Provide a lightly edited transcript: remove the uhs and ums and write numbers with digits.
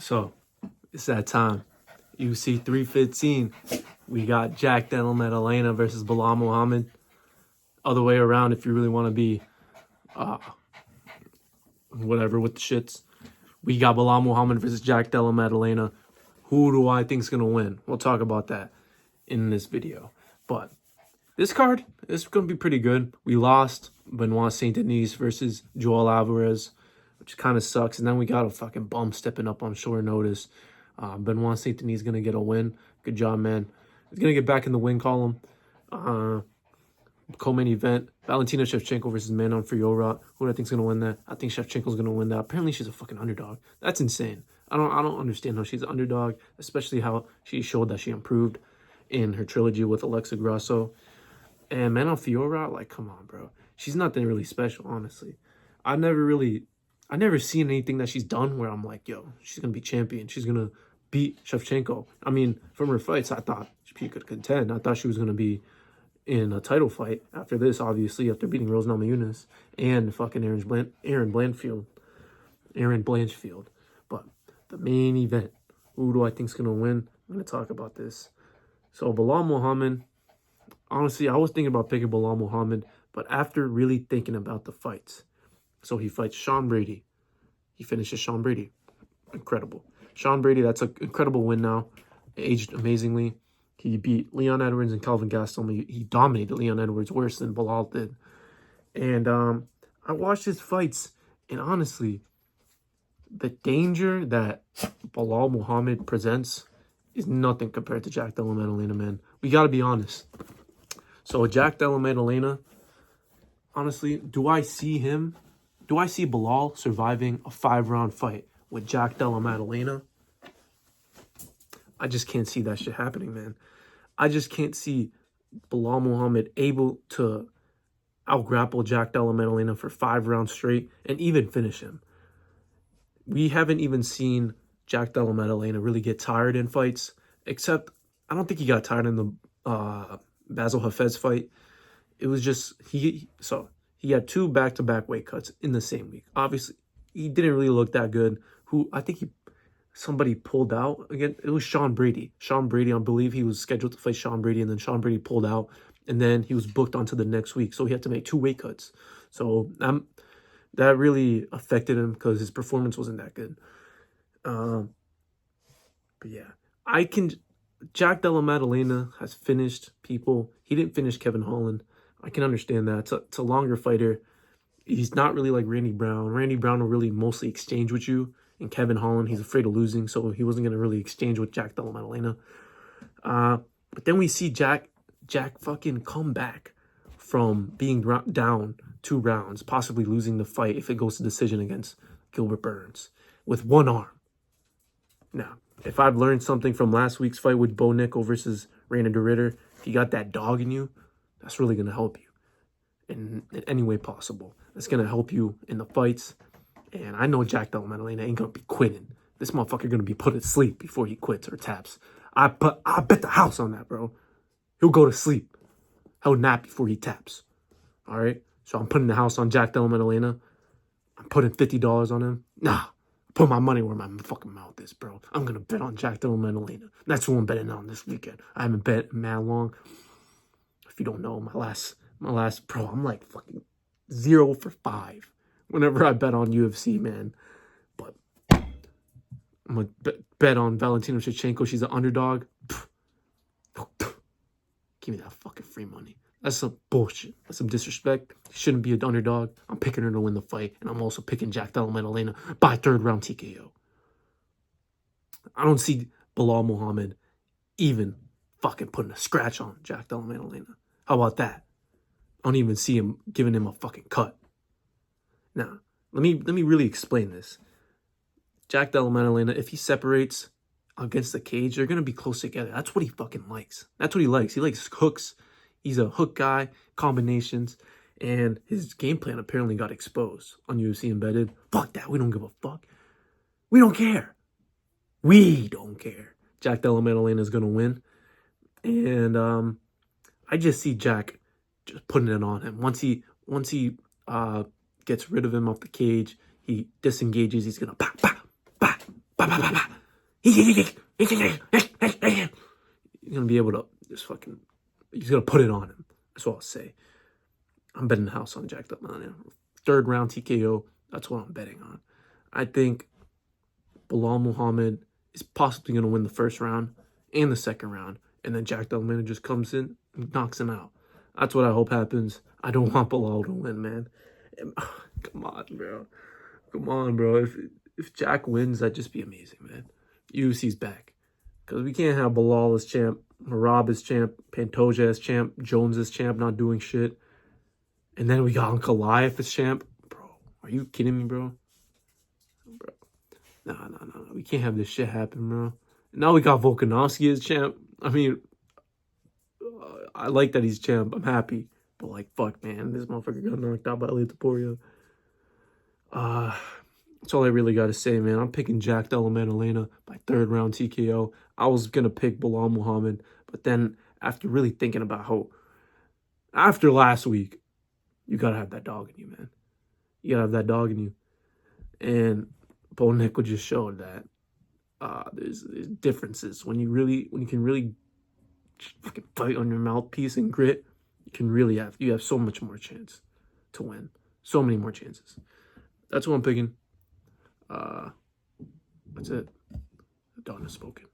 So, it's that time. UFC 315. We got Della Maddalena versus Belal Muhammad. Other way around if you really want to be whatever with the shits. We got Belal Muhammad versus Della Maddalena. Who do I think is going to win? We'll talk about that in this video. But this card is going to be pretty good. We lost Benoit Saint-Denis versus Joel Alvarez, which kind of sucks. And then we got a fucking bum stepping up on short notice. Benoit Saint-Denis is going to get a win. Good job, man. He's going to get back in the win column. Co-main event, Valentina Shevchenko versus Manon Fiorot. Who do I think is going to win that? I think Shevchenko's going to win that. Apparently, she's a fucking underdog. That's insane. I don't understand how she's an underdog, especially how she showed that she improved in her trilogy with Alexa Grasso. And Manon Fiorot, like, come on, bro. She's nothing really special, honestly. I never seen anything that she's done where I'm like, yo, she's going to be champion. She's going to beat Shevchenko. I mean, from her fights, I thought she could contend. I thought she was going to be in a title fight after this, obviously, after beating Rose Namajunas and fucking Aaron Blanchfield. But the main event, who do I think is going to win? I'm going to talk about this. So, Belal Muhammad, honestly, I was thinking about picking Belal Muhammad, but after really thinking about the fights, so he fights Sean Brady. He finishes Sean Brady. Incredible. Sean Brady, that's an incredible win now. Aged amazingly. He beat Leon Edwards and Calvin Gastelum. He dominated Leon Edwards worse than Belal did. And I watched his fights, and honestly, the danger that Belal Muhammad presents is nothing compared to Della Maddalena, man. We got to be honest. So Della Maddalena, honestly, do I see Belal surviving a 5-round fight with Della Maddalena? I just can't see that shit happening, man. I just can't see Belal Muhammad able to out-grapple Della Maddalena for 5 rounds straight and even finish him. We haven't even seen Della Maddalena really get tired in fights, except I don't think he got tired in the Basil Hafez fight. It was just, he had 2 back-to-back weight cuts in the same week. Obviously, he didn't really look that good. Somebody pulled out again. It was Sean Brady. Sean Brady, I believe he was scheduled to fight Sean Brady, and then Sean Brady pulled out, and then he was booked onto the next week. So he had to make 2 weight cuts. So that really affected him because his performance wasn't that good. But yeah, Della Maddalena has finished people. He didn't finish Kevin Holland. I can understand that. It's a longer fighter. He's not really like Randy Brown. Randy Brown will really mostly exchange with you. And Kevin Holland, he's afraid of losing, so he wasn't going to really exchange with Della Maddalena. But then we see Jack fucking come back from being down 2 rounds, possibly losing the fight if it goes to decision against Gilbert Burns, with 1 arm. Now, if I've learned something from last week's fight with Bo Nickel versus Rainer de Ritter, if you got that dog in you, that's really going to help you in any way possible. It's going to help you in the fights. And I know Della Maddalena ain't going to be quitting. This motherfucker going to be put to sleep before he quits or taps. I bet the house on that, bro. He'll go to sleep. He'll nap before he taps. All right? So I'm putting the house on Della Maddalena. I'm putting $50 on him. Nah. Put my money where my fucking mouth is, bro. I'm going to bet on Della Maddalena. That's who I'm betting on this weekend. I haven't bet mad long. If you don't know, my last bro, I'm like fucking 0 for 5. Whenever I bet on UFC, man. But I'm going to bet on Valentina Shevchenko. She's an underdog. Give me that fucking free money. That's some bullshit. That's some disrespect. She shouldn't be an underdog. I'm picking her to win the fight. And I'm also picking Della Maddalena by 3rd round TKO. I don't see Belal Muhammad even fucking putting a scratch on Della Maddalena. How about that? I don't even see him giving him a fucking cut. Now, let me really explain this. Della Maddalena, if he separates against the cage, they're going to be close together. That's what he fucking likes. That's what he likes. He likes hooks. He's a hook guy, combinations, and his game plan apparently got exposed on UFC Embedded. Fuck that. We don't give a fuck. We don't care. We don't care. Della Maddalena is going to win. And I just see Jack just putting it on him. Once he gets rid of him off the cage, he disengages. He's gonna bah, bah, bah, bah, bah, bah, bah. He's gonna be able to just fucking. He's gonna put it on him. That's all I'll say. I'm betting the house on Jack Della Maddalena. Third round TKO. That's what I'm betting on. I think Belal Muhammad is possibly gonna win the first round and the second round, and then Jack Della Maddalena just comes in and knocks him out. That's what I hope happens. I don't want Belal to win, man. Come on, bro. Come on, bro. If Jack wins, that'd just be amazing, man. UFC's back. Because we can't have Belal as champ, Marab as champ, Pantoja as champ, Jones as champ, not doing shit. And then we got Ankalaev as champ. Bro, are you kidding me, bro? Bro. Nah. We can't have this shit happen, bro. Now we got Volkanovski as champ. I mean, I like that he's champ. I'm happy. But, like, fuck, man. This motherfucker got knocked out by Elite That's all I really got to say, man. I'm picking Jack Della Maddalena by third round TKO. I was going to pick Belal Muhammad. But then, after really thinking about how... After last week, you got to have that dog in you, man. You got to have that dog in you. And Bo Nickel just showed that there's differences. When you can really fucking fight on your mouthpiece and grit, you have so much more chance to win. So many more chances. That's what I'm picking. That's it. The dawn has spoken.